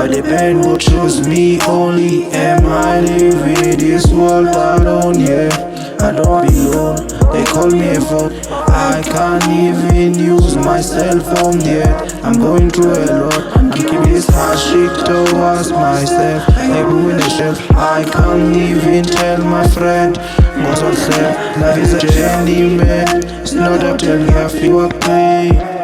Why the pain would choose me only? Am I living this world alone? Yeah, I don't belong. They call me a fool. I can't even use my cell phone yet. I'm going through a lot. I'm keeping this hardship towards myself. Like in a shell. I can't even tell my friend what's on set. Life is a journey, man. It's not a tell you have to work pain.